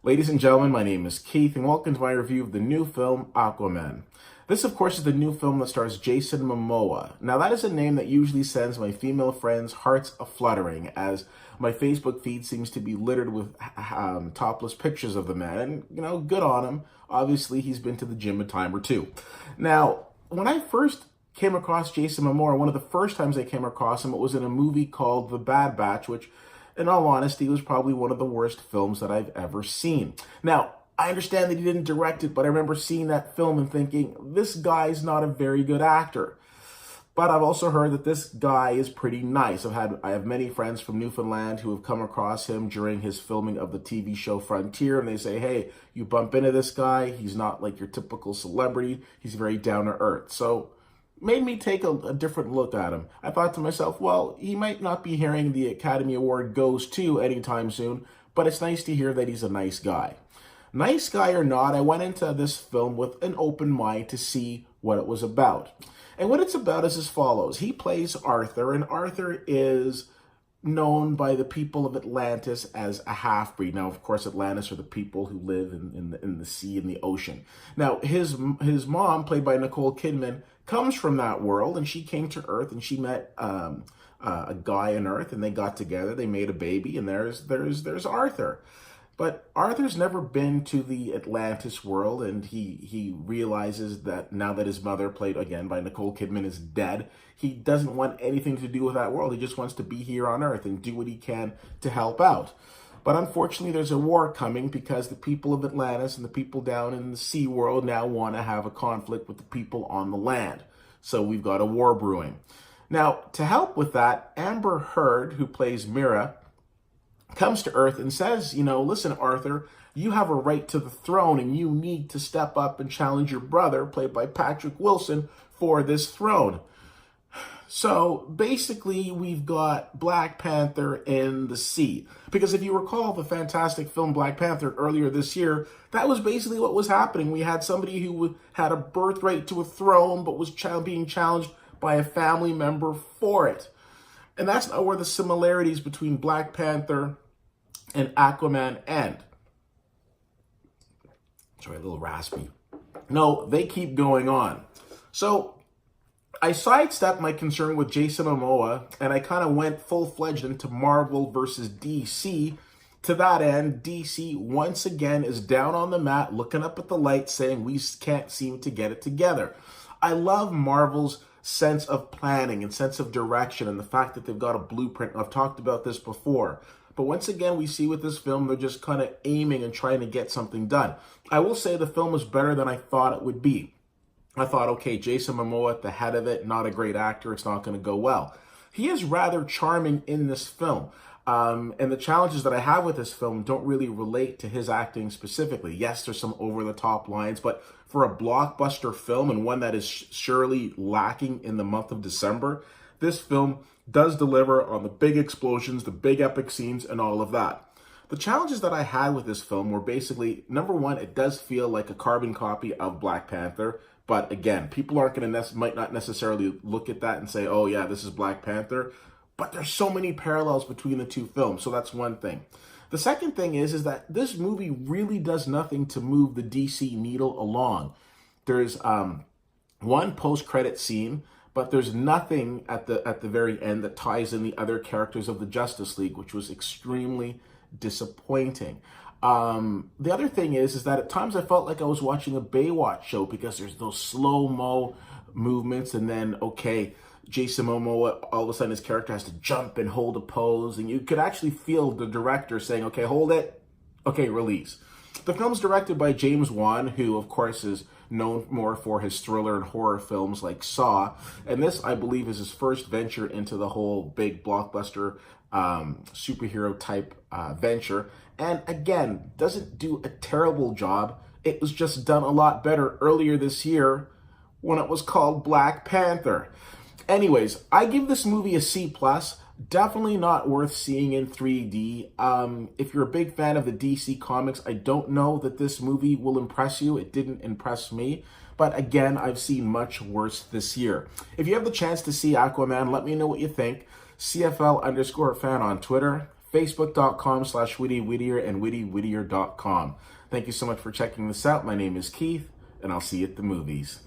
Ladies and gentlemen, my name is Keith, and welcome to my review of the new film, Aquaman. This, of course, is the new film that stars Jason Momoa. Now, that is a name that usually sends my female friends' hearts a-fluttering, as my Facebook feed seems to be littered with topless pictures of the man. And, good on him. Obviously, he's been to the gym a time or two. Now, when I first came across Jason Momoa, one of the first times I came across him, it was in a movie called The Bad Batch, which, in all honesty, was probably one of the worst films that I've ever seen. Now, I understand that he didn't direct it, but I remember seeing that film and thinking, this guy's not a very good actor. But I've also heard that this guy is pretty nice. I have many friends from Newfoundland who have come across him during his filming of the TV show Frontier, and they say, hey, you bump into this guy, he's not like your typical celebrity, he's very down to earth. So made me take a different look at him. I thought to myself, well, he might not be hearing the Academy Award goes to anytime soon, but it's nice to hear that he's a nice guy. Nice guy or not, I went into this film with an open mind to see what it was about. And what it's about is as follows. He plays Arthur, and Arthur is known by the people of Atlantis as a half-breed. Now, of course, Atlantis are the people who live in the sea and the ocean. Now, his mom, played by Nicole Kidman, comes from that world, and she came to Earth, and she met a guy on Earth, and they got together, they made a baby, and there's Arthur. But Arthur's never been to the Atlantis world, and he realizes that now that his mother, played again by Nicole Kidman, is dead, he doesn't want anything to do with that world. He just wants to be here on Earth and do what he can to help out. But unfortunately, there's a war coming because the people of Atlantis and the people down in the sea world now want to have a conflict with the people on the land. So we've got a war brewing. Now, to help with that, Amber Heard, who plays Mira, comes to Earth and says, listen, Arthur, you have a right to the throne and you need to step up and challenge your brother, played by Patrick Wilson, for this throne. So basically, we've got Black Panther in the sea. Because if you recall the fantastic film Black Panther earlier this year, that was basically what was happening. We had somebody who had a birthright to a throne, but was being challenged by a family member for it. And that's not where the similarities between Black Panther and Aquaman end. Sorry, a little raspy. No, they keep going on. So I sidestepped my concern with Jason Momoa, and I kind of went full-fledged into Marvel versus DC. To that end, DC once again is down on the mat, looking up at the light, saying we can't seem to get it together. I love Marvel's sense of planning and sense of direction and the fact that they've got a blueprint. I've talked about this before. But once again, we see with this film, they're just kind of aiming and trying to get something done. I will say the film was better than I thought it would be. I thought, okay, Jason Momoa at the head of it, not a great actor, it's not going to go well. He is rather charming in this film. And the challenges that I have with this film don't really relate to his acting specifically. Yes, there's some over-the-top lines, but for a blockbuster film and one that is surely lacking in the month of December, this film does deliver on the big explosions, the big epic scenes, and all of that. The challenges that I had with this film were basically, number one, it does feel like a carbon copy of Black Panther. But again, people might not necessarily look at that and say, oh yeah, this is Black Panther. But there's so many parallels between the two films, so that's one thing. The second thing is that this movie really does nothing to move the DC needle along. There's one post-credit scene, but there's nothing at the very end that ties in the other characters of the Justice League, which was extremely disappointing. The other thing is that at times I felt like I was watching a Baywatch show because there's those slow-mo movements, and then, okay, Jason Momoa, all of a sudden his character has to jump and hold a pose, and you could actually feel the director saying, okay, hold it, okay, release. The film's directed by James Wan, who of course is known more for his thriller and horror films like Saw, and this, I believe, is his first venture into the whole big blockbuster superhero type venture, and again, doesn't do a terrible job. It was just done a lot better earlier this year when it was called Black Panther. Anyways, I give this movie a C+. Definitely not worth seeing in 3D. If you're a big fan of the DC comics, I don't know that this movie will impress you. It didn't impress me. But again, I've seen much worse this year. If you have the chance to see Aquaman, let me know what you think. CFL_fan on Twitter, facebook.com/witty-whittier and wittywhittier.com. Thank you so much for checking this out. My name is Keith, and I'll see you at the movies.